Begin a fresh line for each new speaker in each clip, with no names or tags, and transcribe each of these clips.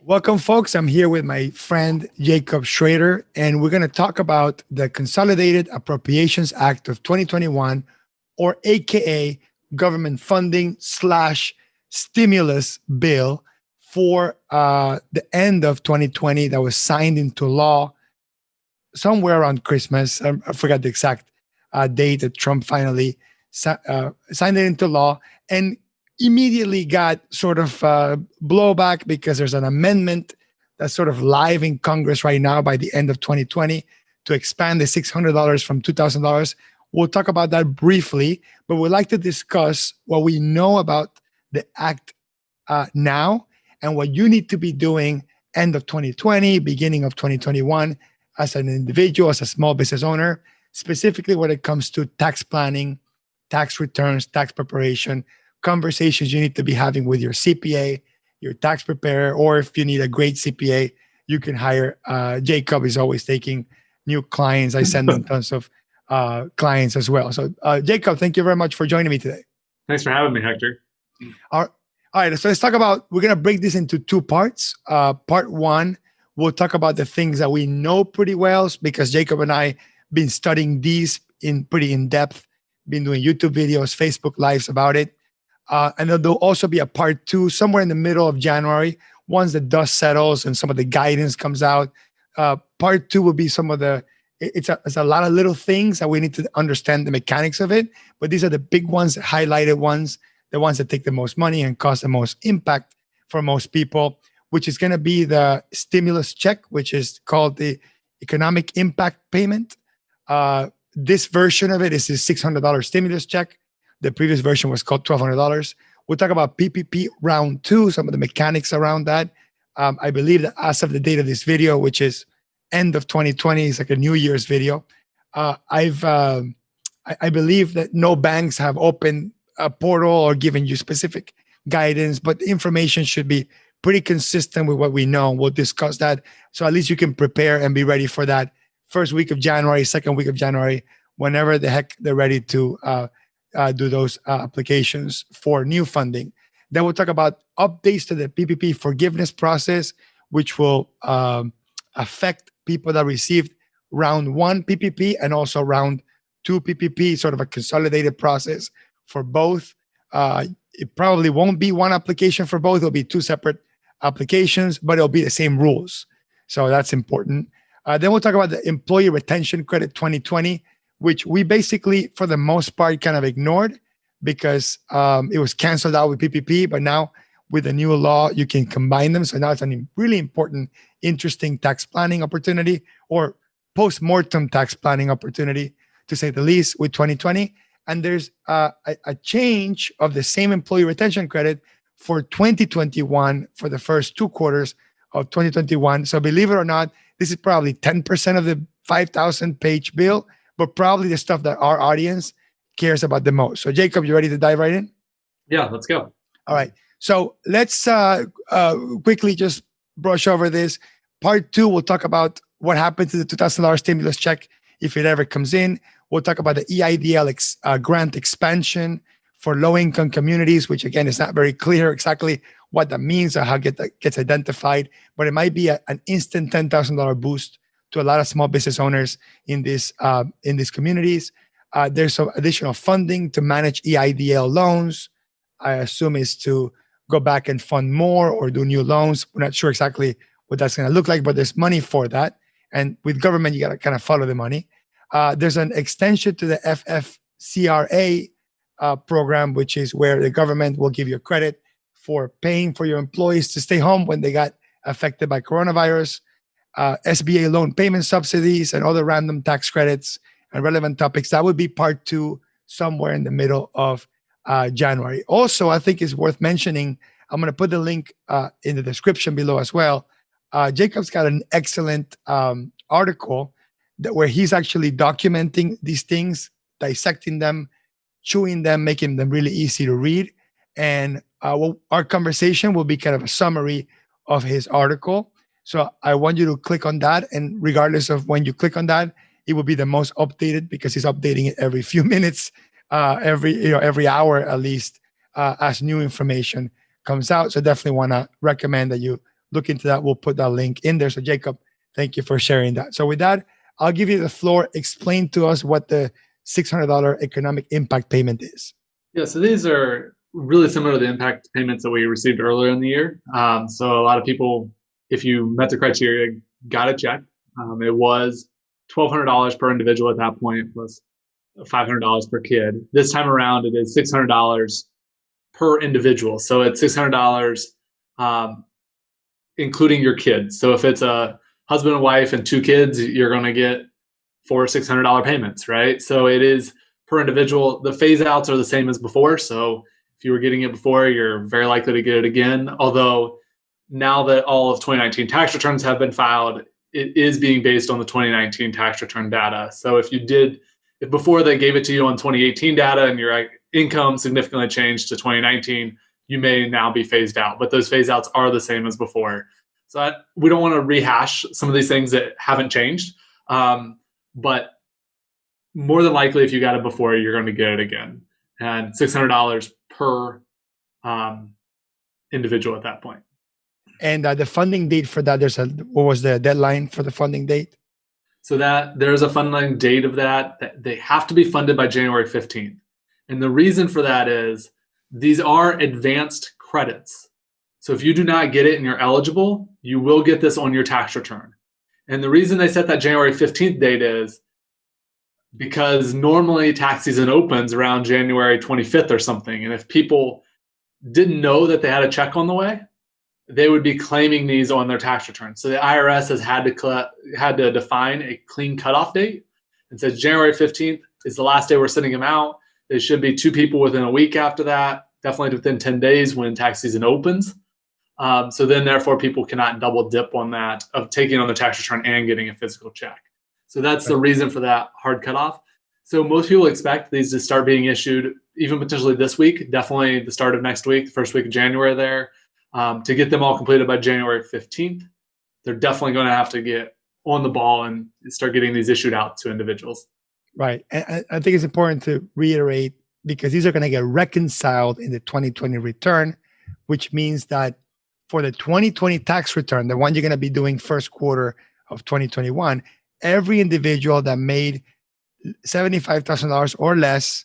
Welcome, folks. I'm here with my friend Jacob Schrader, and we're going to talk about the Consolidated Appropriations Act of 2021, or AKA government funding slash stimulus bill for the end of 2020 that was signed into law somewhere around Christmas. I forgot the exact date that Trump finally signed it into law, and immediately got sort of blowback because there's an amendment that's sort of live in Congress right now by the end of 2020 to expand the $600 from $2,000. We'll talk about that briefly, but we'd like to discuss what we know about the act now and what you need to be doing end of 2020, beginning of 2021 as an individual, as a small business owner, specifically when it comes to tax planning, tax returns, tax preparation, conversations you need to be having with your CPA, your tax preparer, or if you need a great CPA, you can hire Jacob. Is always taking new clients. I send them tons of clients as well. So Jacob, thank you very much for joining me today.
Thanks for having me, Hector.
All right, so let's talk about, we're going to break this into two parts. Part one, we'll talk about the things that we know pretty well because Jacob and I been studying these pretty in depth, been doing YouTube videos, Facebook Lives about it. And then there'll also be a part two somewhere in the middle of January, once the dust settles and some of the guidance comes out. Part two will be some of it's a lot of little things that we need to understand the mechanics of it. But these are the big ones, highlighted ones, the ones that take the most money and cause the most impact for most people, which is going to be the stimulus check, which is called the economic impact payment. This version of it is the $600 stimulus check. The previous version was called $1,200. We'll talk about PPP round two, some of the mechanics around that. I believe that as of the date of this video, which is end of 2020, it's like a New Year's video. I believe that no banks have opened a portal or given you specific guidance, but the information should be pretty consistent with what we know. We'll discuss that. So at least you can prepare and be ready for that first week of January, second week of January, whenever the heck they're ready to do those applications for new funding. Then we'll talk about updates to the PPP forgiveness process, which will affect people that received round one PPP and also round two PPP, sort of a consolidated process for both. It probably won't be one application for both. It'll be two separate applications, but it'll be the same rules. So that's important. Then we'll talk about the Employee Retention Credit 2020, which we basically, for the most part, kind of ignored because it was canceled out with PPP. But now with the new law, you can combine them. So now it's a really important, interesting tax planning opportunity or post-mortem tax planning opportunity, to say the least, with 2020. And there's a change of the same employee retention credit for 2021 for the first two quarters of 2021. So believe it or not, this is probably 10% of the 5,000 page bill, but probably the stuff that our audience cares about the most. So Jacob, you ready to dive right in?
Yeah, let's go.
All right. So let's quickly just brush over this. Part two, we'll talk about what happened to the $2,000 stimulus check if it ever comes in. We'll talk about the EIDL grant expansion for low-income communities, which again is not very clear exactly what that means or how that gets identified, but it might be an instant $10,000 boost to a lot of small business owners in these communities. There's some additional funding to manage EIDL loans. I assume is to go back and fund more or do new loans. We're not sure exactly what that's going to look like, but there's money for that. And with government, you got to kind of follow the money. There's an extension to the FFCRA program, which is where the government will give you credit for paying for your employees to stay home when they got affected by coronavirus. SBA loan payment subsidies and other random tax credits and relevant topics. That would be part two somewhere in the middle of January. Also, I think it's worth mentioning, I'm going to put the link in the description below as well. Jacob's got an excellent article where he's actually documenting these things, dissecting them, chewing them, making them really easy to read. And our conversation will be kind of a summary of his article. So I want you to click on that. And regardless of when you click on that, it will be the most updated because he's updating it every few minutes, every hour at least, as new information comes out. So definitely want to recommend that you look into that. We'll put that link in there. So Jacob, thank you for sharing that. So with that, I'll give you the floor. Explain to us what the $600 economic impact payment is.
Yeah, so these are really similar to the impact payments that we received earlier in the year. So a lot of people, if you met the criteria, got a check. It was $1,200 per individual at that point, plus $500 per kid. This time around, it is $600 per individual. So it's $600 including your kids. So if it's a husband and wife and 2 kids, you're going to get 4 $600 payments, right? So it is per individual. The phase outs are the same as before. So if you were getting it before, you're very likely to get it again. Although now that all of 2019 tax returns have been filed, it is being based on the 2019 tax return data. So if before they gave it to you on 2018 data and your income significantly changed to 2019, you may now be phased out, but those phase outs are the same as before. So we don't want to rehash some of these things that haven't changed. But more than likely, if you got it before, you're going to get it again. And $600 per individual at that point.
And the funding date for that, what was the deadline for the funding date?
So that there's a funding date of that. They have to be funded by January 15th. And the reason for that is these are advanced credits. So if you do not get it and you're eligible, you will get this on your tax return. And the reason they set that January 15th date is because normally tax season opens around January 25th or something. And if people didn't know that they had a check on the way, they would be claiming these on their tax return. So the IRS has had to define a clean cutoff date and says January 15th is the last day we're sending them out. There should be 2 people within a week after that, definitely within 10 days when tax season opens. So then therefore people cannot double dip on that of taking on the tax return and getting a physical check. So that's the reason for that hard cutoff. So most people expect these to start being issued even potentially this week, definitely the start of next week, the first week of January there. To get them all completed by January 15th, they're definitely going to have to get on the ball and start getting these issued out to individuals.
Right. And I think it's important to reiterate because these are going to get reconciled in the 2020 return, which means that for the 2020 tax return, the one you're going to be doing first quarter of 2021, every individual that made $75,000 or less,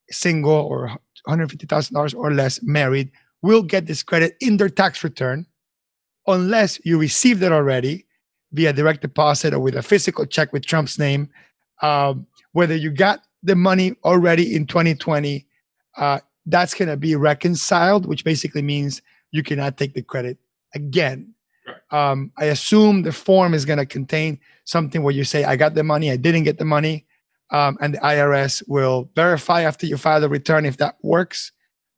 single, or $150,000 or less, married, will get this credit in their tax return unless you received it already via direct deposit or with a physical check with Trump's name. Whether you got the money already in 2020, that's going to be reconciled, which basically means you cannot take the credit again. I assume the form is going to contain something where you say, I got the money, I didn't get the money. And the IRS will verify after you file the return if that works.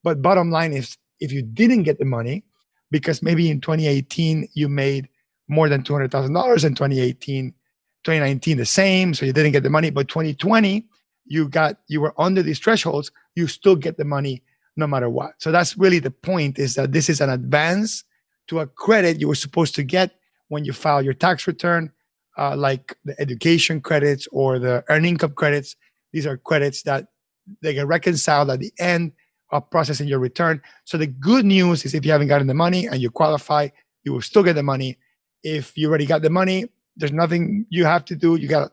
But bottom line is, if you didn't get the money, because maybe in 2018 you made more than $200,000 in 2019 the same, so you didn't get the money. But 2020 you were under these thresholds, you still get the money no matter what. So that's really the point, is that this is an advance to a credit you were supposed to get when you file your tax return, like the education credits or the earned income credits. These are credits that they get reconciled at the end of processing your return. So the good news is if you haven't gotten the money and you qualify, you will still get the money. If you already got the money, there's nothing you have to do. You got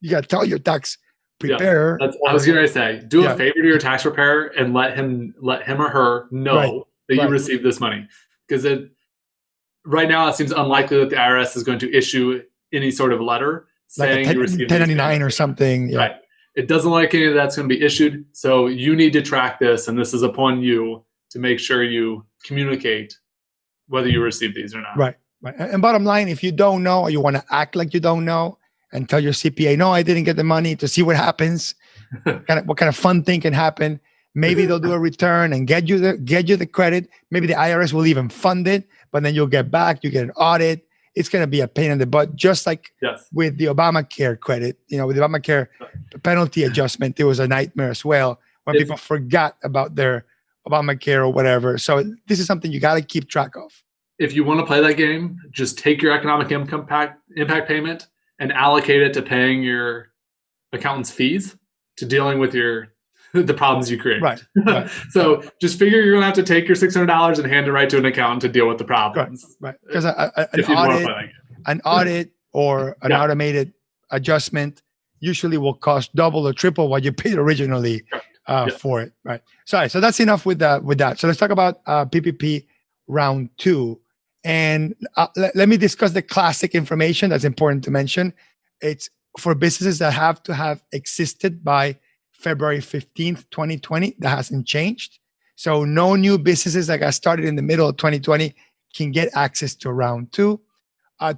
to tell your tax preparer.
Yeah, I was going to say, do a favor to your tax preparer and let him or her know that you received this money. Because right now it seems unlikely that the IRS is going to issue any sort of letter saying you received
1099 or something. Yeah.
Right. It doesn't like any of that's going to be issued. So you need to track this, and this is upon you to make sure you communicate whether you receive these or not.
Right. And bottom line, if you don't know or you want to act like you don't know and tell your CPA, no, I didn't get the money, to see what happens, what kind of fun thing can happen. Maybe they'll do a return and get you the credit. Maybe the IRS will even fund it, but then you'll get back, you get an audit. It's going to be a pain in the butt, just like with the Obamacare credit. With the Obamacare penalty adjustment, it was a nightmare as well when people forgot about their Obamacare or whatever. So this is something you got to keep track of.
If you want to play that game, just take your economic impact payment and allocate it to paying your accountant's fees, to dealing with your the problems you create.
Right.
So just figure you're going to have to take your $600 and hand it right to an accountant to deal with the problems.
Right. Because an
Yeah.
audit or an automated adjustment usually will cost double or triple what you paid originally for it. Right. So that's enough with that. So let's talk about PPP round 2. And let me discuss the classic information that's important to mention. It's for businesses that have to have existed by February 15th, 2020. That hasn't changed. So no new businesses that got started in the middle of 2020 can get access to round 2.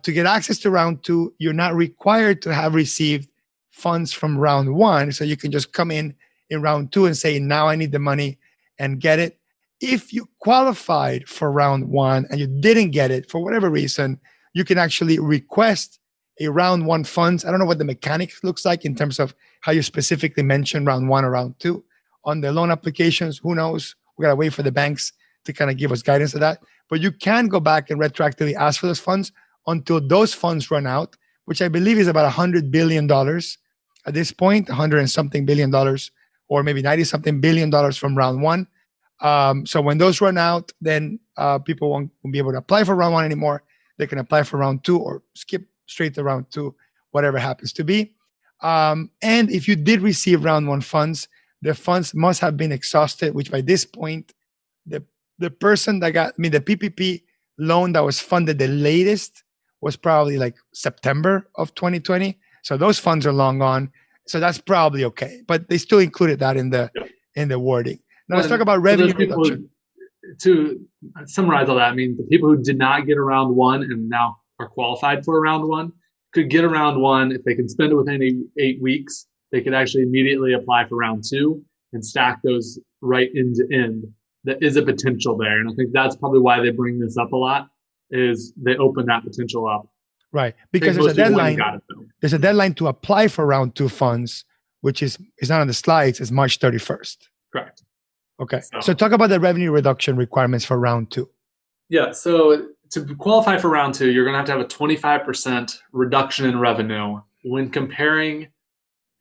To get access to round 2, you're not required to have received funds from round 1. So you can just come in round 2 and say, now I need the money and get it. If you qualified for round 1 and you didn't get it for whatever reason, you can actually request a round 1 funds. I don't know what the mechanics looks like in terms of how you specifically mention round 1 or round 2 on the loan applications. Who knows? We got to wait for the banks to kind of give us guidance to that. But you can go back and retroactively ask for those funds until those funds run out, which I believe is about $100 billion at this point, 100 and something billion dollars, or maybe 90 something billion dollars from round 1. So when those run out, then people won't be able to apply for round 1 anymore. They can apply for round 2 or skip straight to round 2, whatever happens to be. And if you did receive round 1 funds, the funds must have been exhausted, which by this point, the person that got, the PPP loan that was funded the latest was probably like September of 2020. So those funds are long gone. So that's probably okay. But they still included that in the wording. Now let's talk about revenue reduction.
To summarize all that, the people who did not get a round 1 and now are qualified for a round 1 could get a round 1 if they can spend it within 8 weeks. They could actually immediately apply for round 2 and stack those right end to end. That is a potential there, and I think that's probably why they bring this up a lot. Is they open that potential up,
right? Because there's a deadline. There's a deadline to apply for round 2 funds, which is not on the slides. It's March 31st.
Correct.
Okay. So talk about the revenue reduction requirements for round 2.
Yeah. So to qualify for round 2, you're going to have a 25% reduction in revenue when comparing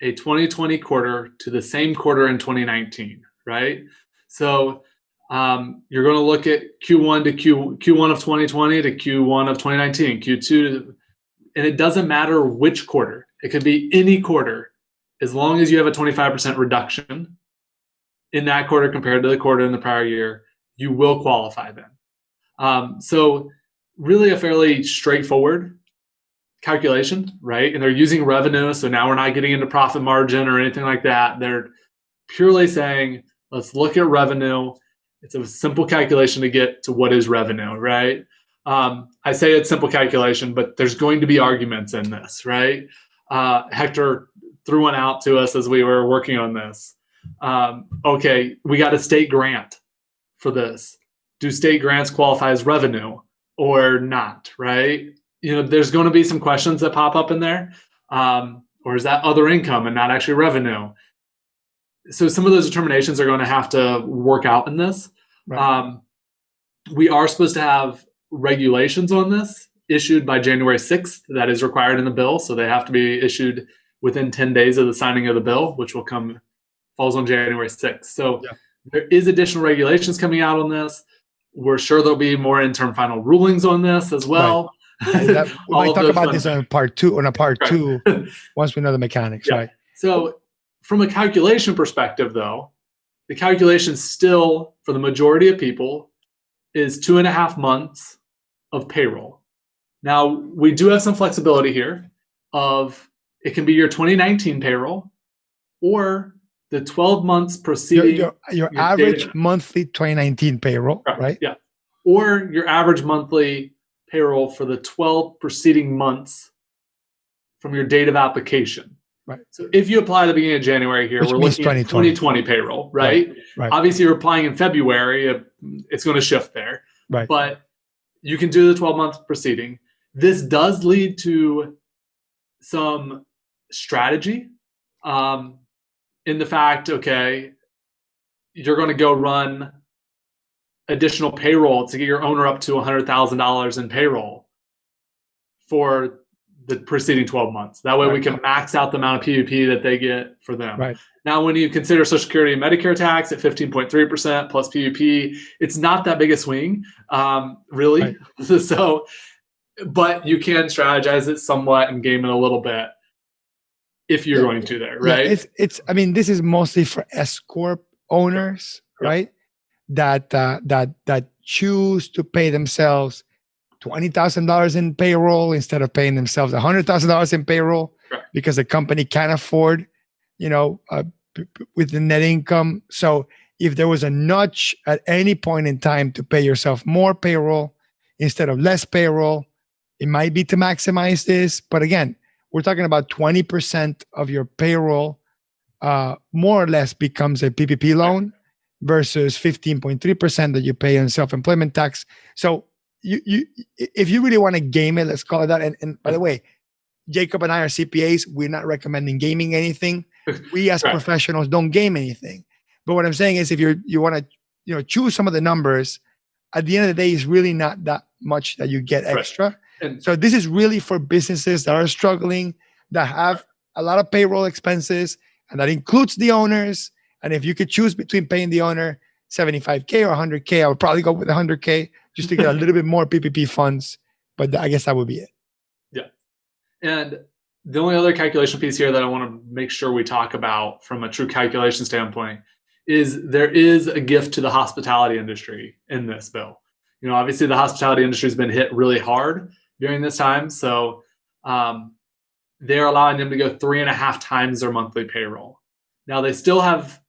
a 2020 quarter to the same quarter in 2019. Right. So you're going to look at Q1 to Q1 of 2020 to Q1 of 2019, Q2, and it doesn't matter which quarter. It could be any quarter, as long as you have a 25% reduction in that quarter compared to the quarter in the prior year, you will qualify then. So really a fairly straightforward calculation, right? And they're using revenue, so now we're not getting into profit margin or anything like that. They're purely saying, let's look at revenue. It's a simple calculation to get to what is revenue, right? I say it's simple calculation, but there's going to be arguments in this, right? Hector threw one out to us as we were working on this. Okay, we got a state grant for this. Do state grants qualify as revenue or not, right? There's going to be some questions that pop up in there. Or is that other income and not actually revenue? So some of those determinations are going to have to work out in this. Right. We are supposed to have regulations on this issued by January 6th. That is required in the bill. So they have to be issued within 10 days of the signing of the bill, which falls on January 6th. So there is additional regulations coming out on this. We're sure there'll be more interim final rulings on this as well.
Right. We might talk about this on part two, once we know the mechanics, right?
So from a calculation perspective, though, the calculation still, for the majority of people, is 2.5 months of payroll. Now, we do have some flexibility here of it can be your 2019 payroll or the 12 months preceding
your average monthly 2019 payroll, right?
Yeah. Or your average monthly payroll for the 12 preceding months from your date of application.
Right.
So if you apply at the beginning of January here, we're looking at 2020 payroll, right? Right? Obviously, you're applying in February. It's going to shift there.
Right.
But you can do the 12-month preceding. This does lead to some strategy in the fact, okay, you're going to go run additional payroll to get your owner up to $100,000 in payroll for the preceding 12 months. That way we can max out the amount of PPP that they get for them.
Right.
Now, when you consider Social Security and Medicare tax at 15.3% plus PPP, it's not that big a swing, really. Right. So, but you can strategize it somewhat and game it a little bit if you're going to there, right?
Yeah, it's. I mean, this is mostly for S corp owners, right? That choose to pay themselves $20,000 in payroll instead of paying themselves $100,000 in payroll because the company can't afford, with the net income. So if there was a nudge at any point in time to pay yourself more payroll instead of less payroll, it might be to maximize this. But again, we're talking about 20% of your payroll more or less becomes a PPP loan versus 15.3% that you pay on self-employment tax. So you if you really want to game it, let's call it that. And by the way, Jacob and I are CPAs. We're not recommending gaming anything. We as professionals don't game anything. But what I'm saying is if you want to choose some of the numbers, at the end of the day, it's really not that much that you get extra. And so this is really for businesses that are struggling, that have a lot of payroll expenses, and that includes the owners. And if you could choose between paying the owner $75K or $100K, I would probably go with $100K just to get a little bit more PPP funds. But I guess that would be it.
Yeah. And the only other calculation piece here that I want to make sure we talk about from a true calculation standpoint is there is a gift to the hospitality industry in this bill. Obviously the hospitality industry has been hit really hard during this time. So they're allowing them to go 3.5 times their monthly payroll. Now they still have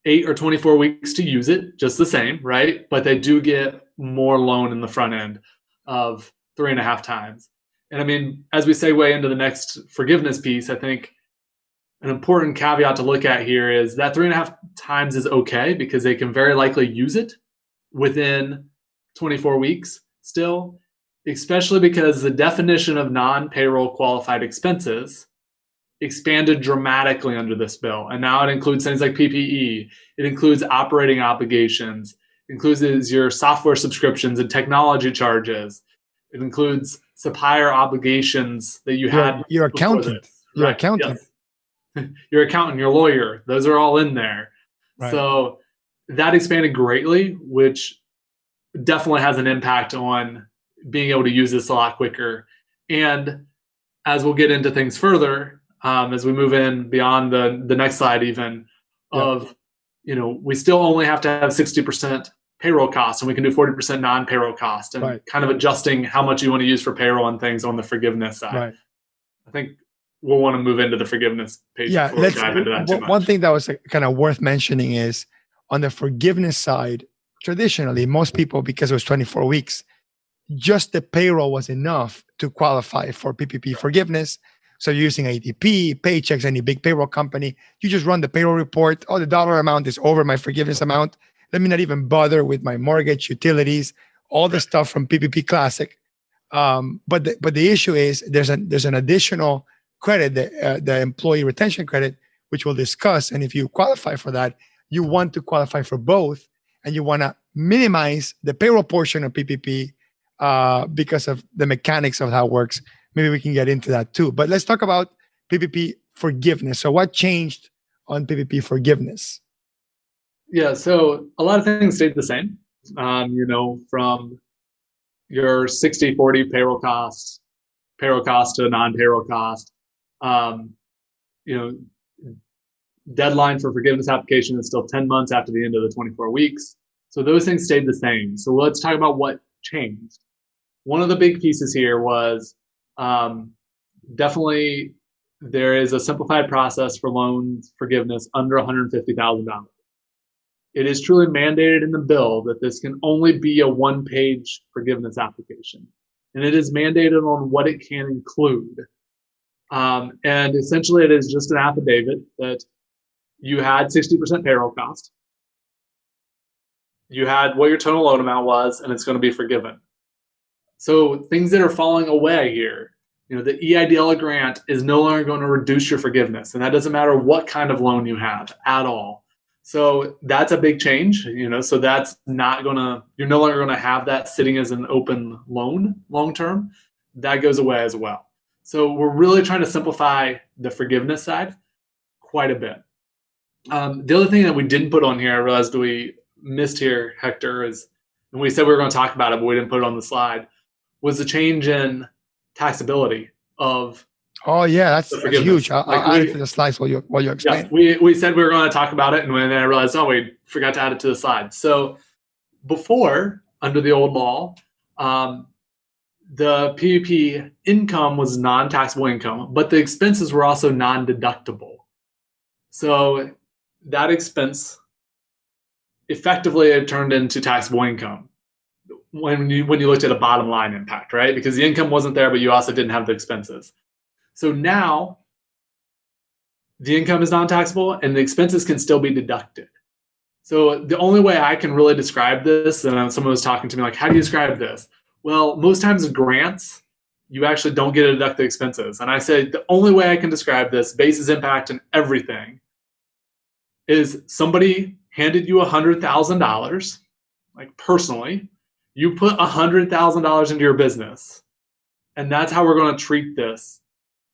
8 or 24 weeks to use it, just the same, right? But they do get more loan in the front end of 3.5 times. And I mean, as we segue into the next forgiveness piece, I think an important caveat to look at here is that 3.5 times is okay because they can very likely use it within 24 weeks still, especially because the definition of non-payroll qualified expenses expanded dramatically under this bill. And now it includes things like PPE. It includes operating obligations. It includes your software subscriptions and technology charges. It includes supplier obligations that you had.
Your accountant. Your accountant.
Yes. Your accountant, your lawyer. Those are all in there. Right. So that expanded greatly, which definitely has an impact on being able to use this a lot quicker. And as we'll get into things further, as we move in beyond the next slide even, we still only have to have 60% payroll costs, and we can do 40% non-payroll cost, and kind of adjusting how much you want to use for payroll and things on the forgiveness side. Right. I think we'll want to move into the forgiveness page before we dive into that too much.
One thing that was kind of worth mentioning is on the forgiveness side, traditionally, most people, because it was 24 weeks, just the payroll was enough to qualify for PPP forgiveness. So you're using ADP, Paychecks, any big payroll company, you just run the payroll report. Oh, the dollar amount is over my forgiveness amount. Let me not even bother with my mortgage, utilities, all the stuff from PPP Classic. But the issue is there's an additional credit, the employee retention credit, which we'll discuss. And if you qualify for that, you want to qualify for both, and you want to minimize the payroll portion of PPP because of the mechanics of how it works. Maybe we can get into that too. But let's talk about PPP forgiveness. So what changed on PPP forgiveness?
Yeah, so a lot of things stayed the same, from your 60-40 payroll cost to non-payroll cost. Deadline for forgiveness application is still 10 months after the end of the 24 weeks. So those things stayed the same. So let's talk about what changed. One of the big pieces here was definitely there is a simplified process for loans forgiveness under $150,000. It is truly mandated in the bill that this can only be a one-page forgiveness application. And it is mandated on what it can include. And essentially it is just an affidavit that you had 60% payroll cost. You had what your total loan amount was, and it's going to be forgiven. So things that are falling away here, the EIDL grant is no longer going to reduce your forgiveness. And that doesn't matter what kind of loan you have at all. So that's a big change, so that's not you're no longer going to have that sitting as an open loan long-term. That goes away as well. So we're really trying to simplify the forgiveness side quite a bit. The other thing that we didn't put on here, I realized we missed here, Hector, is, and we said we were going to talk about it, but we didn't put it on the slide, was the change in taxability of
Oh yeah,
the
that's huge.
forgiveness.
I'll add it to the slides while you explain.
Yeah, we said we were going to talk about it, and then I realized, oh, we forgot to add it to the slide. So before, under the old law, the PPP income was non-taxable income, but the expenses were also non-deductible. So that expense effectively it turned into taxable income when you looked at a bottom line impact, right? Because the income wasn't there, but you also didn't have the expenses. So now the income is non-taxable and the expenses can still be deducted. So the only way I can really describe this, and someone was talking to me like, how do you describe this? Well, most times in grants, you actually don't get to deduct the expenses. And I say the only way I can describe this, basis impact and everything, is somebody handed you $100,000, like personally, you put $100,000 into your business, and that's how we're going to treat this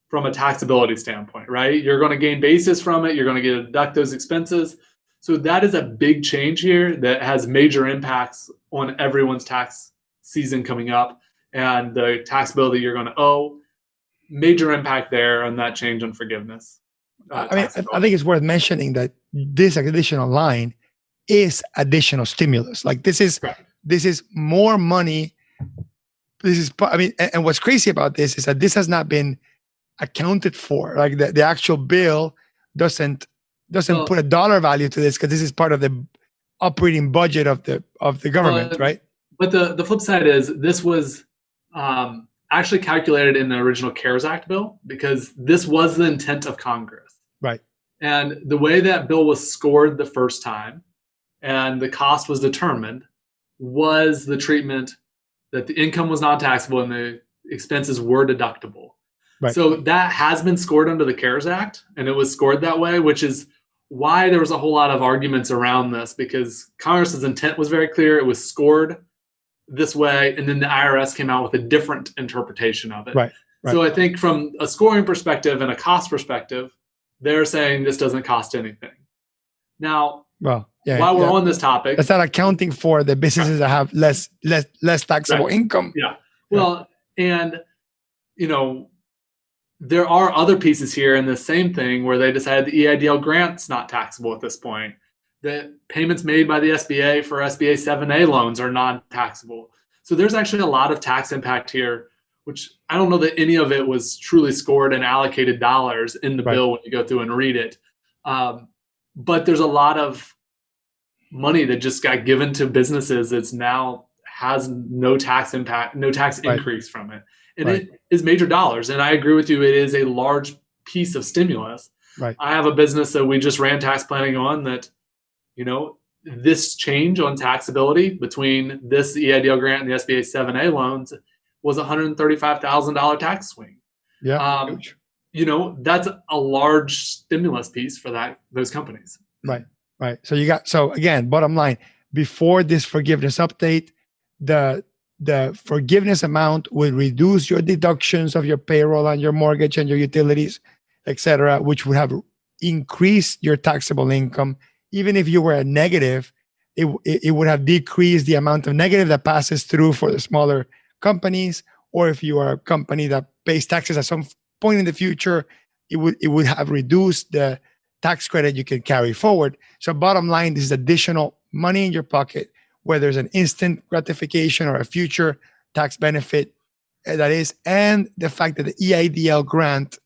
from a taxability standpoint, right? You're going to gain basis from it. You're going to get to deduct those expenses. So that is a big change here that has major impacts on everyone's tax season coming up and the taxability you're going to owe. Major impact there on that change on forgiveness.
I think it's worth mentioning that this additional line is additional stimulus. Like this is more money. And what's crazy about this is that this has not been accounted for. Like the actual bill doesn't put a dollar value to this because this is part of the operating budget of the government, right?
But the flip side is this was actually calculated in the original CARES Act bill because this was the intent of Congress.
Right.
And the way that bill was scored the first time and the cost was determined was the treatment that the income was non-taxable and the expenses were deductible. Right. So that has been scored under the CARES Act, and it was scored that way, which is why there was a whole lot of arguments around this because Congress's intent was very clear. It was scored this way, and then the IRS came out with a different interpretation of it.
Right.
So I think from a scoring perspective and a cost perspective, they're saying this doesn't cost anything. Now, while we're on this topic,
that's not accounting for the businesses that have less taxable income.
Yeah. Well, and there are other pieces here in the same thing where they decided the EIDL grant's not taxable at this point. The payments made by the SBA for SBA 7A loans are non-taxable. So there's actually a lot of tax impact here, which I don't know that any of it was truly scored and allocated dollars in the bill when you go through and read it. But there's a lot of money that just got given to businesses that's now has no tax impact, no tax increase from it. And it is major dollars. And I agree with you, it is a large piece of stimulus.
Right.
I have a business that we just ran tax planning on that, this change on taxability between this EIDL grant and the SBA 7A loans was $135,000 tax swing.
Yeah.
That's a large stimulus piece for those companies.
Right. So again, bottom line, before this forgiveness update, the forgiveness amount will reduce your deductions of your payroll and your mortgage and your utilities, etc., which would have increased your taxable income. Even if you were a negative, it would have decreased the amount of negative that passes through for the smaller companies. Or if you are a company that pays taxes at some point in the future, it would have reduced the tax credit you can carry forward. So bottom line, this is additional money in your pocket, whether there's an instant gratification or a future tax benefit that is, and the fact that the EIDL grant,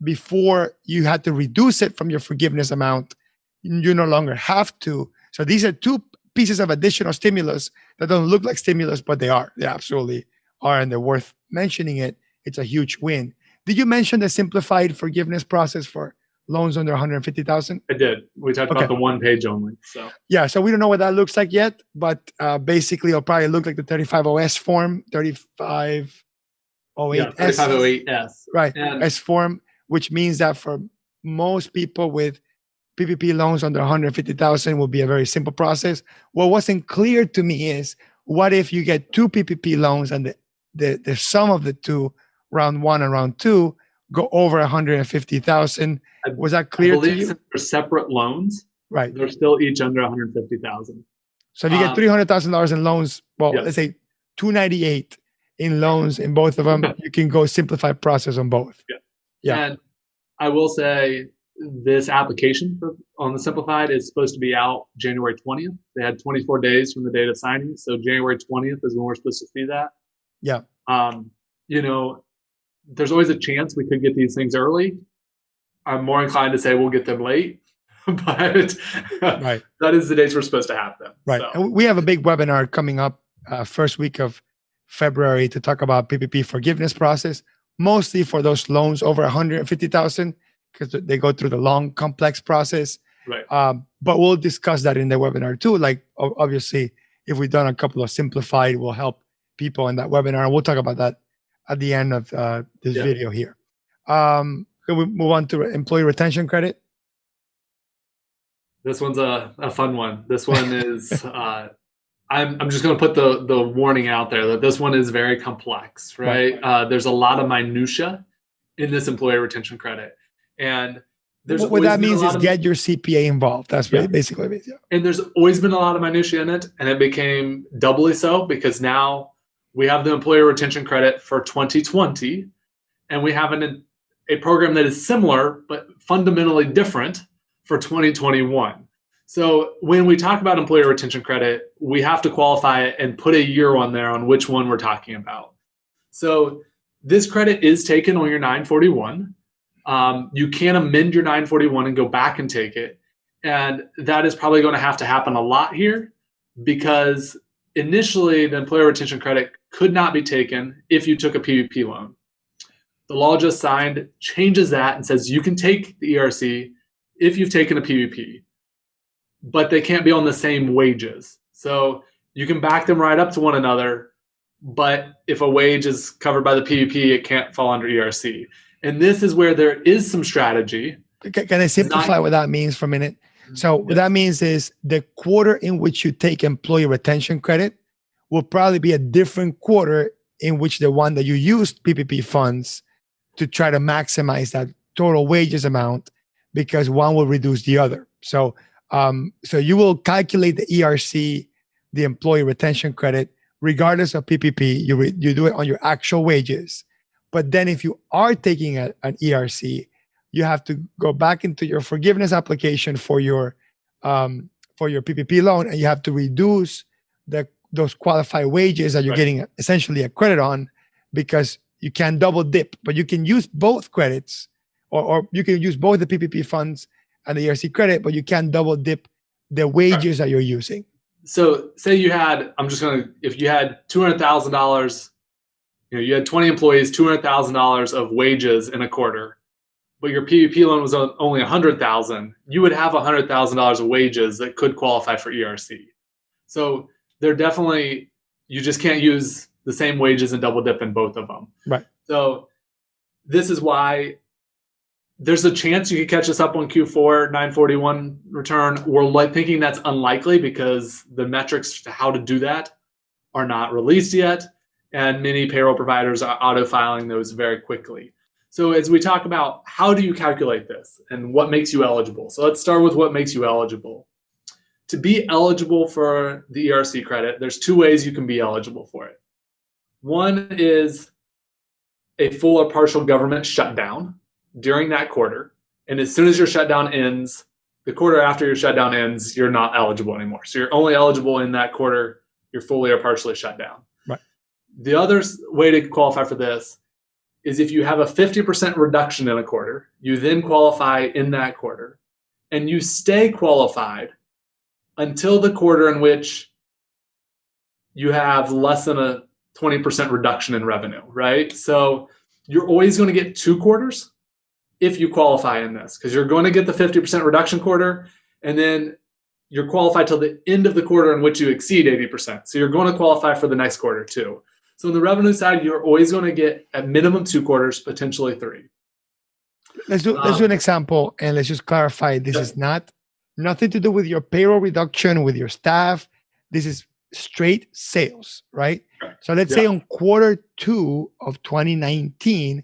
before you had to reduce it from your forgiveness amount, you no longer have to. So these are two pieces of additional stimulus that don't look like stimulus, but they are. They absolutely are, and they're worth mentioning it. It's a huge win. Did you mention the simplified forgiveness process for loans under 150,000?
I did. We talked about the one page only. So
so we don't know what that looks like yet, but basically it'll probably look like the 35OS form, 3508S.
3508S.
Right, S form, which means that for most people with PPP loans under 150,000 will be a very simple process. What wasn't clear to me is what if you get two PPP loans and the sum of the two round one and round two go over 150,000. Was that clear to you?
Since they're separate loans,
right?
They're still each under 150,000.
So if you get $300,000 in loans, well, let's say 298 in loans in both of them, you can go simplified process on both.
Yeah. And I will say this application on the simplified is supposed to be out January 20th. They had 24 days from the date of signing. So January 20th is when we're supposed to see that.
Yeah.
You know, there's always a chance we could get these things early. I'm more inclined to say we'll get them late, but that is the dates we're supposed to have them.
Right. So. And we have a big webinar coming up first week of February to talk about PPP forgiveness process, mostly for those loans over 150,000 because they go through the long, complex process.
Right.
But we'll discuss that in the webinar too. Like obviously, if we've done a couple of simplified, we'll help people in that webinar. And we'll talk about that at the end of this video here. Can we move on to employee retention credit?
This one's a fun one. This one is, I'm just going to put the warning out there that this one is very complex, right? There's a lot of minutia in this employee retention credit. And there's
what that means is get your CPA involved. That's basically what it means.
And there's always been a lot of minutia in it. And it became doubly so because now we have the employee retention credit for 2020. And we have a program that is similar, but fundamentally different for 2021. So when we talk about employee retention credit, we have to qualify it and put a year on there on which one we're talking about. So this credit is taken on your 941. You can amend your 941 and go back and take it. And that is probably going to happen a lot here because initially the employee retention credit could not be taken if you took a PPP loan. The law just signed changes that and says you can take the ERC if you've taken a PPP, but they can't be on the same wages. So you can back them right up to one another, but if a wage is covered by the PPP, it can't fall under ERC. And this is where there is some strategy.
Can I simplify what that means for a minute? So what that means is the quarter in which you take employee retention credit will probably be a different quarter in which the one that you used PPP funds to try to maximize that total wages amount because one will reduce the other. So so you will calculate the ERC, the employee retention credit, regardless of PPP. You do it on your actual wages. But then if you are taking an ERC, you have to go back into your forgiveness application for your PPP loan, and you have to reduce those qualified wages that you're getting essentially a credit on because you can't double dip. But you can use both credits, or you can use both the PPP funds and the ERC credit, but you can't double dip the wages that you're using.
So say you had, if you had $200,000, you had 20 employees, $200,000 of wages in a quarter, but your PPP loan was only $100,000, you would have $100,000 of wages that could qualify for ERC. So they're definitely, you just can't use the same wages and double dip in both of them.
Right.
So this is why there's a chance you could catch us up on Q4 941 return. We're thinking that's unlikely because the metrics to how to do that are not released yet. And many payroll providers are auto-filing those very quickly. So as we talk about how do you calculate this and what makes you eligible? So let's start with what makes you eligible. To be eligible for the ERC credit, there's two ways you can be eligible for it. One is a full or partial government shutdown during that quarter. And as soon as your shutdown ends, the quarter after your shutdown ends, you're not eligible anymore. So you're only eligible in that quarter you're fully or partially shut down.
Right.
The other way to qualify for this is if you have a 50% reduction in a quarter, you then qualify in that quarter, and you stay qualified until the quarter in which you have less than a 20% reduction in revenue, right? So you're always going to get 2 quarters if you qualify in this, because you're going to get the 50% reduction quarter, and then you're qualified till the end of the quarter in which you exceed 80%. So you're going to qualify for the next quarter too. So on the revenue side, you're always going to get at minimum 2 quarters, potentially 3.
Let's do an example, and let's just clarify. This is nothing to do with your payroll reduction with your staff. This is straight sales, right?
Correct.
So let's say on quarter 2 of 2019,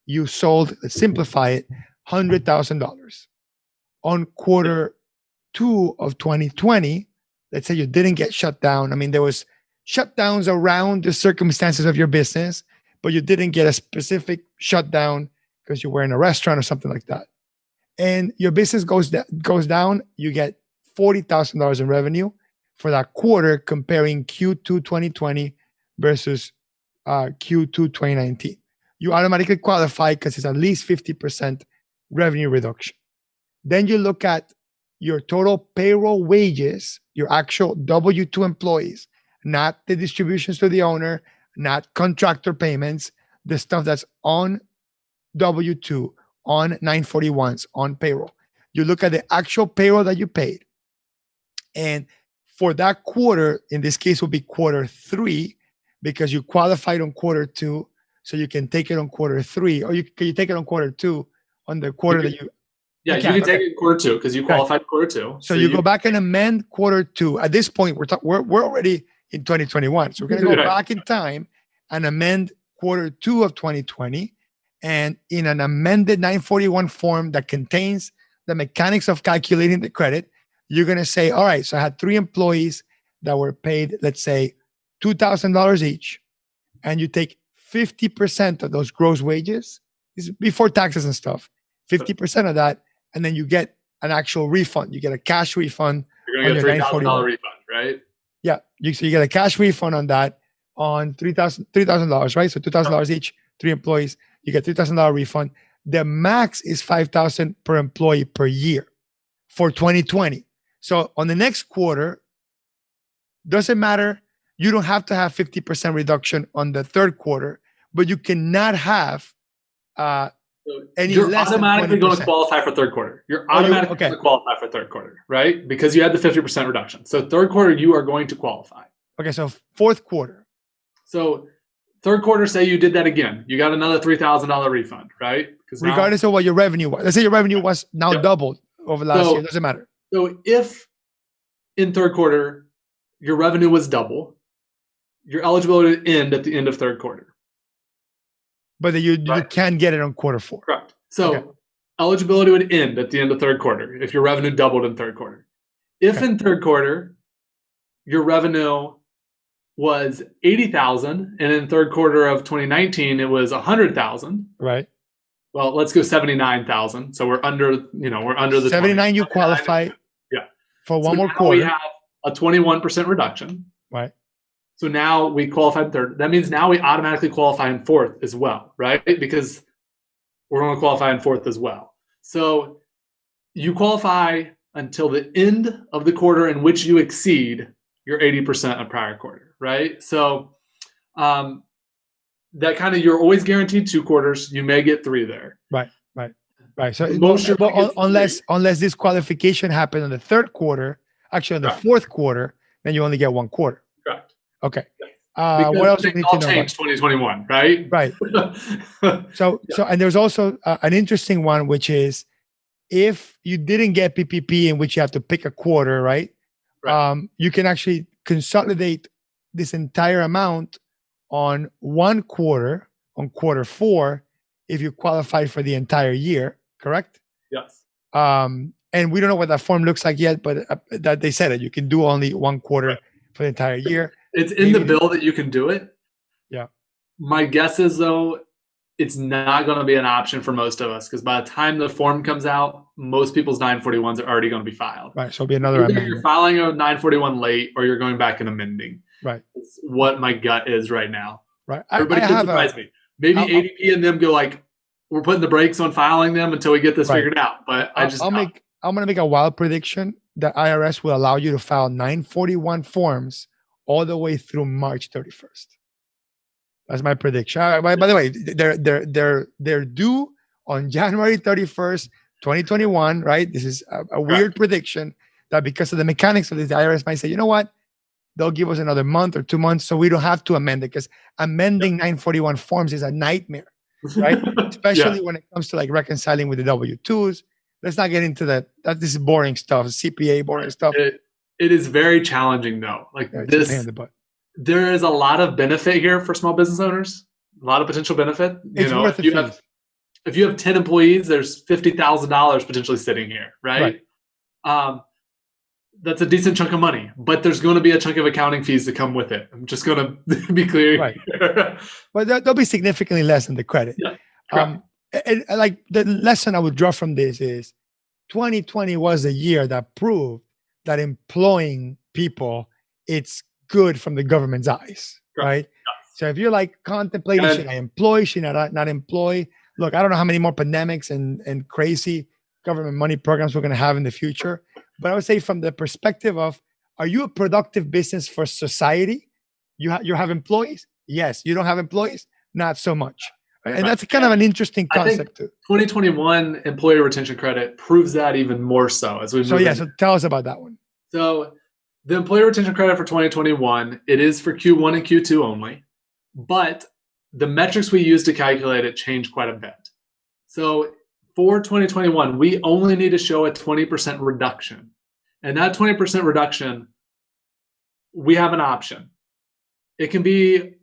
you sold, let's simplify it, $100,000. On quarter 2 of 2020, let's say you didn't get shut down. I mean, there was shutdowns around the circumstances of your business, but you didn't get a specific shutdown because you were in a restaurant or something like that. And your business goes down, you get $40,000 in revenue for that quarter, comparing Q2 2020 versus Q2 2019. You automatically qualify because it's at least 50% revenue reduction. Then you look at your total payroll wages, your actual W-2 employees, not the distributions to the owner, not contractor payments, the stuff that's on W-2, on 941s, on payroll. You look at the actual payroll that you paid. And for that quarter, in this case, will be quarter 3, because you qualified on quarter 2, so you can take it on quarter 3, or can you take it on quarter 2 on the quarter that you?
Yeah, you can take it in quarter 2 because you qualified quarter 2.
So you go back and amend quarter 2. At this point, we're already in 2021, so we're going to go back in time and amend quarter 2 of 2020, and in an amended 941 form that contains the mechanics of calculating the credit, you're going to say, all right, so I had 3 employees that were paid, let's say, $2,000 each, and you take 50% of those gross wages, this is before taxes and stuff, 50% of that, and then you get an actual refund. You get a cash refund.
You're going to get a $3,000 refund, right?
Yeah. So you get a cash refund on that, on $3,000, right? So $2,000 each, 3 employees, you get $3,000 refund. The max is $5,000 per employee per year for 2020. So on the next quarter, doesn't matter. You don't have to have 50% reduction on the third quarter, but you cannot have
you're automatically going to qualify for third quarter. You're automatically going to qualify for third quarter, right? Because you had the 50% reduction. So third quarter, you are going to qualify.
Okay, so fourth quarter.
So third quarter, say you did that again. You got another $3,000 refund, right?
Regardless of what your revenue was. Let's say your revenue was now doubled over last year. It doesn't matter.
So if in third quarter, your revenue was double, your eligibility would end at the end of third quarter.
But you can get it on quarter 4.
Correct. So eligibility would end at the end of third quarter if your revenue doubled in third quarter. If in third quarter, your revenue was $80,000, and in third quarter of 2019, it was $100,000.
Right.
Well, let's go $79,000. So we're under the
79. You qualify.
Yeah.
For one more quarter.
We have a 21% reduction.
Right.
So now we qualified third. That means now we automatically qualify in fourth as well, right? Because we're going to qualify in fourth as well. So you qualify until the end of the quarter in which you exceed your 80% of prior quarter, right? So that kind of, you're always guaranteed 2 quarters. You may get 3 there.
Right. So unless this qualification happened in the third quarter, actually in the fourth quarter, then you only get 1 quarter.
Correct.
Okay.
What else do we need to know? Changed 2021, right?
Right. So and there's also an interesting one, which is if you didn't get PPP, in which you have to pick a quarter, right? You can actually consolidate this entire amount on 1 quarter, on quarter 4, if you qualify for the entire year, correct?
Yes.
And we don't know what that form looks like yet, but that they said it. You can do only 1 quarter for the entire year.
It's in the bill that you can do it.
Yeah.
My guess is, though, it's not going to be an option for most of us, because by the time the form comes out, most people's 941s are already going to be filed.
Right. So it'll be another amendment.
You're filing a 941 late, or you're going back and amending.
Right.
It's what my gut is right now.
Right.
Everybody could surprise me. Maybe ADP and them go like, we're putting the brakes on filing them until we get this figured out. But I'm going to make a wild prediction that IRS will allow you to file 941 forms all the way through March 31st. That's my prediction. By the way, they're due on January 31st, 2021, right? This is a weird prediction that because of the mechanics of this, the IRS might say, you know what? They'll give us another month or 2 months so we don't have to amend it, because amending 941 forms is a nightmare, right? Especially when it comes to like reconciling with the W-2s. Let's not get into that. This is boring stuff, CPA boring stuff. It is very challenging though. Like
Yeah, it's a pain in
this,
the butt.
there is a lot of benefit here for small business owners. A lot of potential benefit.
It's worth the fees.
If you have 10 employees, there's $50,000 potentially sitting here, right? That's a decent chunk of money, but there's going to be a chunk of accounting fees that come with it. I'm just going to be clear.
Right. But they'll be significantly less than the credit.
Yeah.
And like the lesson I would draw from this is 2020 was a year that proved that employing people, it's good from the government's eyes, right? Yes. So if you're like contemplating, should I employ, should I not employ? Look, I don't know how many more pandemics and crazy government money programs we're going to have in the future. But I would say from the perspective of, are you a productive business for society? You have employees? Yes. You don't have employees? Not so much. Right? And that's kind of an interesting concept too.
2021 employee retention credit proves that even more so as we move.
So tell us about that one.
So the employee retention credit for 2021, it is for Q1 and Q2 only, but the metrics we use to calculate it change quite a bit. So for 2021, we only need to show a 20% reduction. And that 20% reduction, we have an option. It can be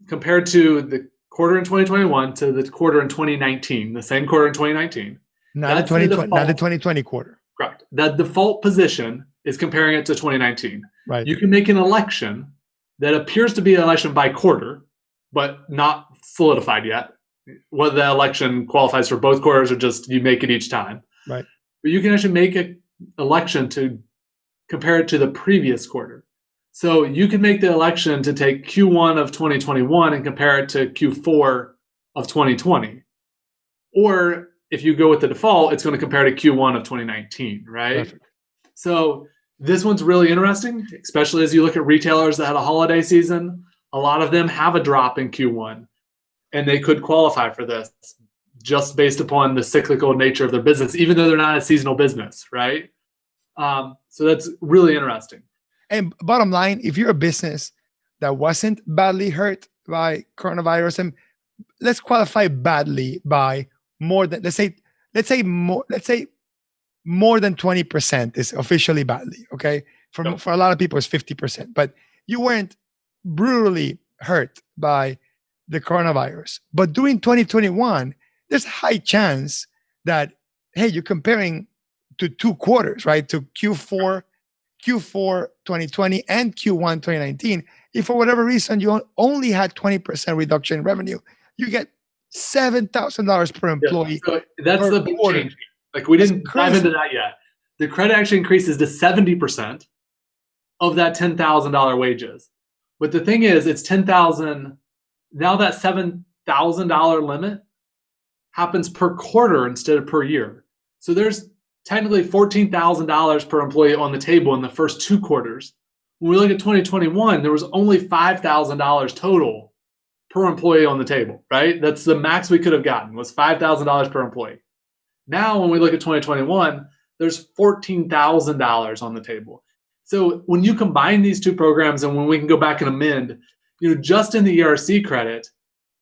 compared to the quarter in 2021 to the quarter in 2019, the same quarter in 2019.
Not the 2020 quarter.
Correct. The default position is comparing it to 2019.
Right.
You can make an election that appears to be an election by quarter, but not solidified yet. Whether the election qualifies for both quarters or just you make it each time.
Right.
But you can actually make an election to compare it to the previous quarter. So you can make the election to take Q1 of 2021 and compare it to Q4 of 2020. Or if you go with the default, it's going to compare to Q1 of 2019, right?
Perfect.
So this one's really interesting, especially as you look at retailers that had a holiday season. A lot of them have a drop in Q1. And they could qualify for this just based upon the cyclical nature of their business, even though they're not a seasonal business, right? So that's really interesting.
And bottom line, if you're a business that wasn't badly hurt by coronavirus, and let's qualify badly by more than, let's say more than 20% is officially badly. Okay, for a lot of people it's 50%, but you weren't brutally hurt by the coronavirus. But during 2021, there's a high chance that, hey, you're comparing to two quarters, right? To Q4 2020 and Q1 2019. If for whatever reason you only had 20% reduction in revenue, you get $7,000 per employee.
Yeah, so that's the big change. Like we didn't dive into that yet. The credit actually increases to 70% of that $10,000 wages. But the thing is, it's $10,000. Now that $7,000 limit happens per quarter instead of per year. So there's technically $14,000 per employee on the table in the first two quarters. When we look at 2021, there was only $5,000 total per employee on the table, right? That's the max we could have gotten, was $5,000 per employee. Now, when we look at 2021, there's $14,000 on the table. So when you combine these two programs, and when we can go back and amend, just in the ERC credit,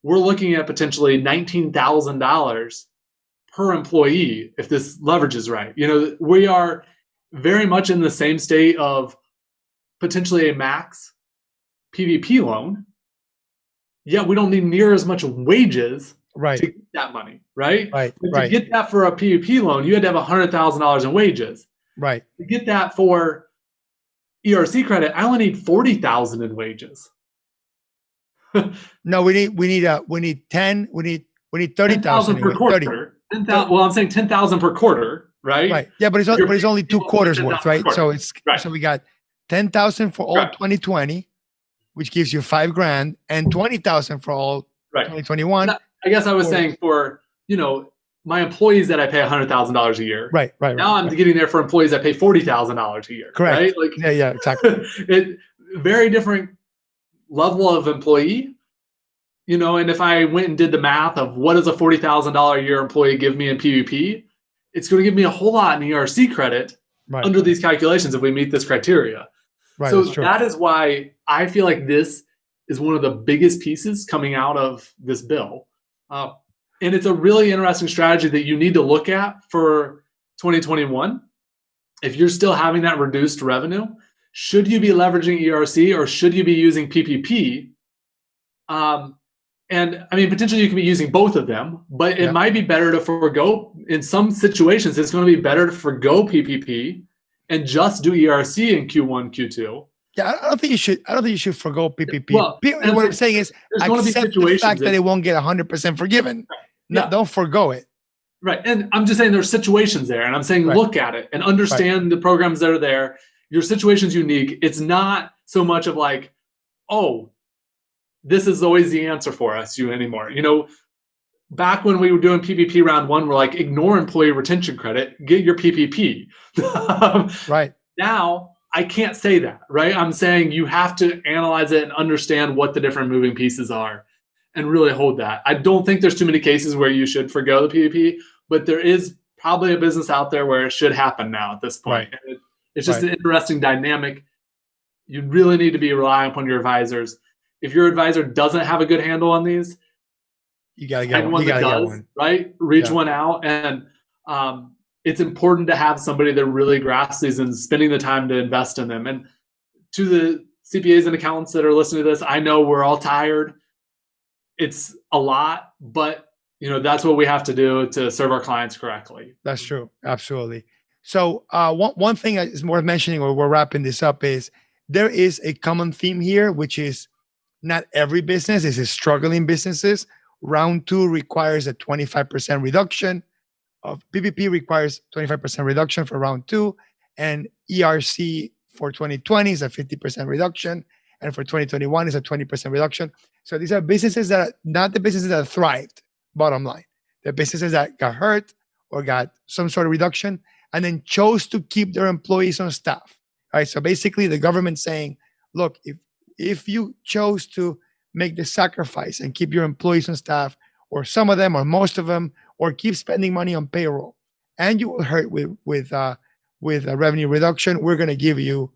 we're looking at potentially $19,000 per employee if this leverage is right. We are very much in the same state of potentially a max PPP loan, yet we don't need near as much wages to get that money, right? To get that for a PPP loan, you had to have $100,000 in wages.
Right.
To get that for ERC credit, I only need $40,000 in wages.
No, we need 30,000
per quarter. 10,000. Well, I'm saying 10,000 per quarter, right?
Right. Yeah, but it's only 2 quarters worth, right? So so we got 10,000 for all 2020, which gives you $5,000, and 20,000 for all 2021.
I guess I was saying for my employees that I pay $100,000 a year.
Right.
Now I'm getting there for employees that pay $40,000 a year.
Correct.
Right?
Yeah, exactly.
Very different level of employee, and if I went and did the math of what does a $40,000 a year employee give me in PPP, it's going to give me a whole lot in ERC credit under these calculations if we meet this criteria.
Right,
so that is why I feel like this is one of the biggest pieces coming out of this bill. And it's a really interesting strategy that you need to look at for 2021. if you're still having that reduced revenue, should you be leveraging ERC or should you be using PPP? And I mean, potentially you can be using both of them, but it might be better to forego. In some situations, it's going to be better to forego PPP and just do ERC in Q1, Q2.
Yeah, I don't think you should. I don't think you should forgo PPP.
Well,
What I'm saying is, accept the fact that it won't get 100% forgiven. No, don't forgo it.
Right, and I'm just saying there's situations there, and I'm saying look at it and understand the programs that are there. Your situation's unique. It's not so much of like, oh, this is always the answer for us anymore. You know, back when we were doing PPP round one, we're like, ignore employee retention credit, get your PPP.
Right.
Now, I can't say that, right? I'm saying you have to analyze it and understand what the different moving pieces are and really hold that. I don't think there's too many cases where you should forgo the PPP, but there is probably a business out there where it should happen now at this point.
Right.
And it's just an interesting dynamic. You really need to be relying upon your advisors. If your advisor doesn't have a good handle on these,
you gotta get one. You gotta get one.
Right? Reach one out, and it's important to have somebody that really grasps these and spending the time to invest in them. And to the CPAs and accountants that are listening to this, I know we're all tired. It's a lot, but that's what we have to do to serve our clients correctly.
That's true. Absolutely. So one thing that is worth mentioning, or we're wrapping this up, is there is a common theme here, which is not every business is struggling businesses. Round two requires a 25% reduction. Of PPP requires 25% reduction for round two, and ERC for 2020 is a 50% reduction, and for 2021 is a 20% reduction. So these are businesses that are not the businesses that thrived, bottom line. They're businesses that got hurt or got some sort of reduction and then chose to keep their employees on staff. Right. So basically the government saying, look, if you chose to make the sacrifice and keep your employees on staff, or some of them or most of them, or keep spending money on payroll, and you will hurt with a revenue reduction, we're going to give you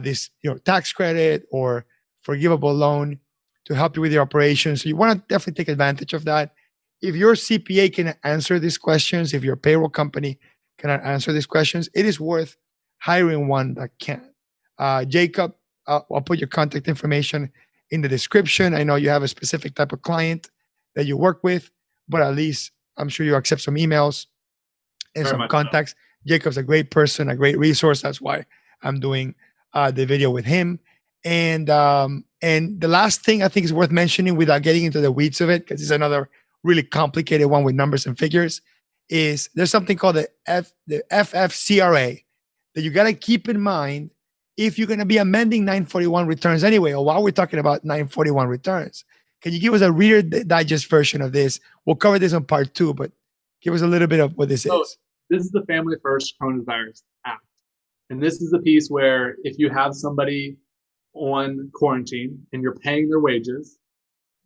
this tax credit or forgivable loan to help you with your operations. So you want to definitely take advantage of that. If your CPA can answer these questions, if your payroll company cannot answer these questions, it is worth hiring one that can. Jacob, I'll put your contact information in the description. I know you have a specific type of client that you work with, but at least I'm sure you accept some emails and some contacts. Jacob's a great person, a great resource. That's why I'm doing the video with him. And the last thing I think is worth mentioning, without getting into the weeds of it, because it's another really complicated one with numbers and figures, is there's something called the FFCRA that you got to keep in mind if you're going to be amending 941 returns anyway, or while we're talking about 941 returns. Can you give us a Reader Digest version of this? We'll cover this on part 2, but give us a little bit of what this is.
This is the Family First Coronavirus Act. And this is the piece where if you have somebody on quarantine and you're paying their wages,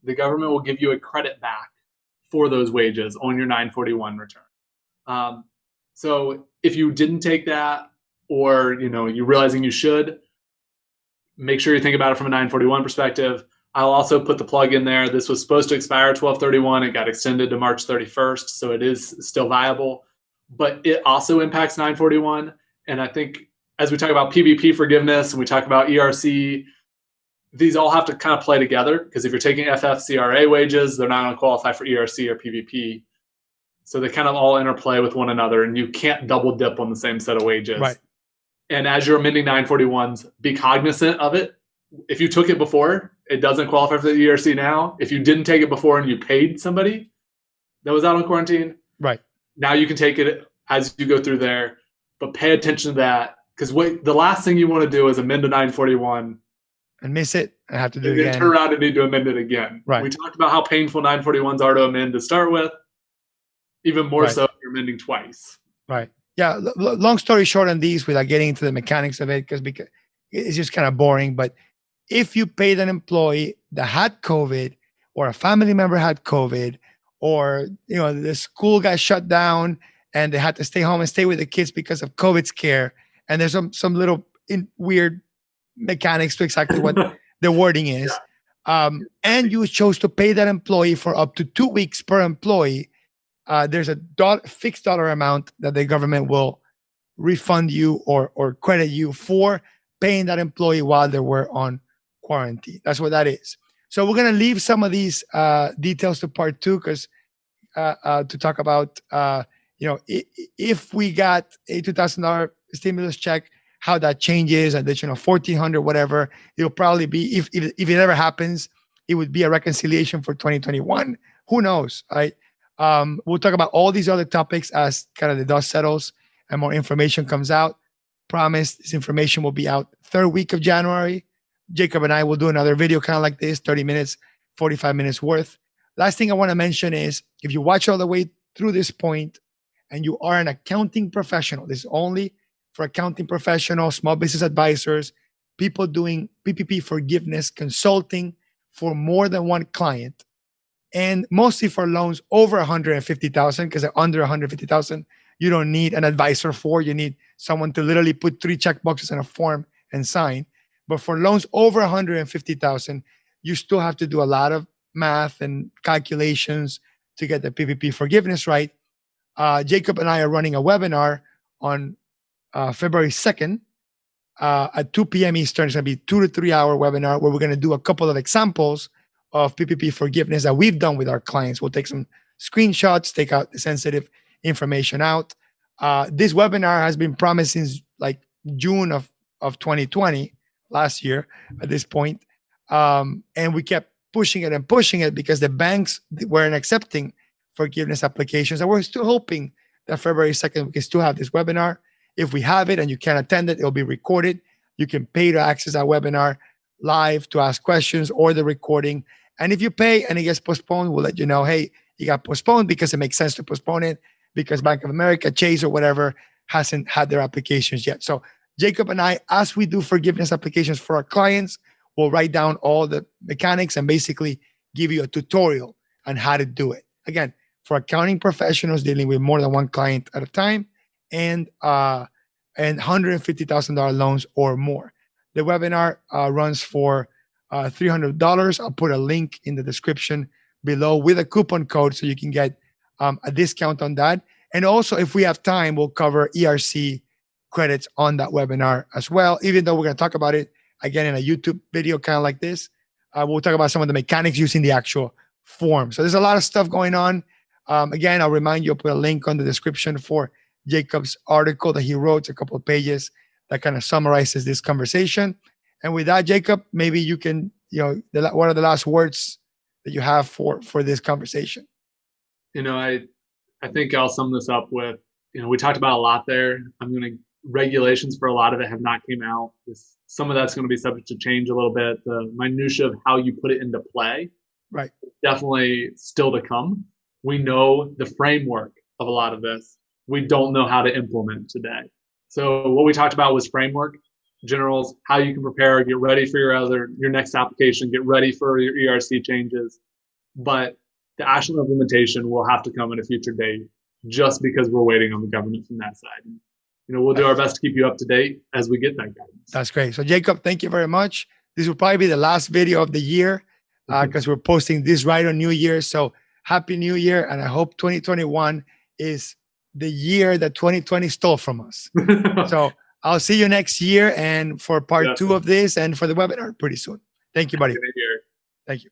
the government will give you a credit back for those wages on your 941 return. So if you didn't take that, or you're realizing you should, make sure you think about it from a 941 perspective. I'll also put the plug in there. This was supposed to expire 12/31. It got extended to March 31st, so it is still viable. But it also impacts 941. And I think as we talk about PPP forgiveness and we talk about ERC, these all have to kind of play together, because if you're taking FFCRA wages, they're not going to qualify for ERC or PPP. So they kind of all interplay with one another, and you can't double dip on the same set of wages.
Right.
And as you're amending 941s, be cognizant of it. If you took it before, it doesn't qualify for the ERC now. If you didn't take it before and you paid somebody that was out on quarantine,
right,
now you can take it as you go through there. But pay attention to that, because the last thing you want to do is amend a 941
and miss it and have to do it again.
Turn around and need to amend it again.
Right.
We talked about how painful 941s are to amend to start with. Even more so if you're amending twice.
Right. Yeah. Long story short on these, without getting into the mechanics of it, because it's just kind of boring. But if you paid an employee that had COVID, or a family member had COVID, or the school got shut down and they had to stay home and stay with the kids because of COVID scare, and there's some little weird mechanics to exactly what the wording is, and you chose to pay that employee for up to 2 weeks per employee, there's a fixed dollar amount that the government will refund you or credit you for paying that employee while they were on quarantine. That's what that is. So we're gonna leave some of these details to part two because to talk about if we got a $2,000 stimulus check, how that changes, additional 1,400, whatever. It'll probably be if it ever happens, it would be a reconciliation for 2021. Who knows, right? We'll talk about all these other topics as kind of the dust settles and more information comes out. Promise this information will be out third week of January. Jacob and I will do another video kind of like this, 30 minutes, 45 minutes worth. Last thing I want to mention is if you watch all the way through this point and you are an accounting professional, this is only for accounting professionals, small business advisors, people doing PPP forgiveness consulting for more than one client, and mostly for loans over 150,000 because they're under 150,000. You don't need an advisor for. You need someone to literally put 3 check boxes in a form and sign. But for loans over 150,000, you still have to do a lot of math and calculations to get the PPP forgiveness right. Jacob and I are running a webinar on February 2nd at 2 p.m. Eastern. It's going to be 2 to 3 hour webinar where we're going to do a couple of examples of PPP forgiveness that we've done with our clients. We'll take some screenshots, take out the sensitive information out. This webinar has been promised since like June of 2020, last year at this point. And we kept pushing it because the banks weren't accepting forgiveness applications. And we're still hoping that February 2nd, we can still have this webinar. If we have it and you can't attend it, it'll be recorded. You can pay to access that webinar live to ask questions or the recording. And if you pay and it gets postponed, we'll let you know, hey, it got postponed because it makes sense to postpone it because Bank of America, Chase, or whatever hasn't had their applications yet. So Jacob and I, as we do forgiveness applications for our clients, we'll write down all the mechanics and basically give you a tutorial on how to do it. Again, for accounting professionals dealing with more than one client at a time and $150,000 loans or more. The webinar runs for $300. I'll put a link in the description below with a coupon code so you can get a discount on that. And also, if we have time, we'll cover ERC credits on that webinar as well, even though we're going to talk about it again in a YouTube video kind of like this. We'll talk about some of the mechanics using the actual form. So there's a lot of stuff going on. Again, I'll remind you, I'll put a link on the description for Jacob's article that he wrote, a couple of pages that kind of summarizes this conversation. And with that, Jacob, maybe you can, what are the last words that you have for this conversation?
I think I'll sum this up with, we talked about a lot there. Regulations for a lot of it have not came out. Some of that's going to be subject to change a little bit. The minutia of how you put it into play,
right,
definitely still to come. We know the framework of a lot of this. We don't know how to implement today. So what we talked about was framework, generals, how you can prepare, get ready for your next application, get ready for your ERC changes. But the actual implementation will have to come at a future date just because we're waiting on the government from that side. We'll do our best to keep you up to date as we get that guidance.
That's great. So Jacob, thank you very much. This will probably be the last video of the year because we're posting this right on New Year. So Happy New Year. And I hope 2021 is the year that 2020 stole from us. So I'll see you next year and for part 2 of this and for the webinar pretty soon. Thank you, buddy. Thank you.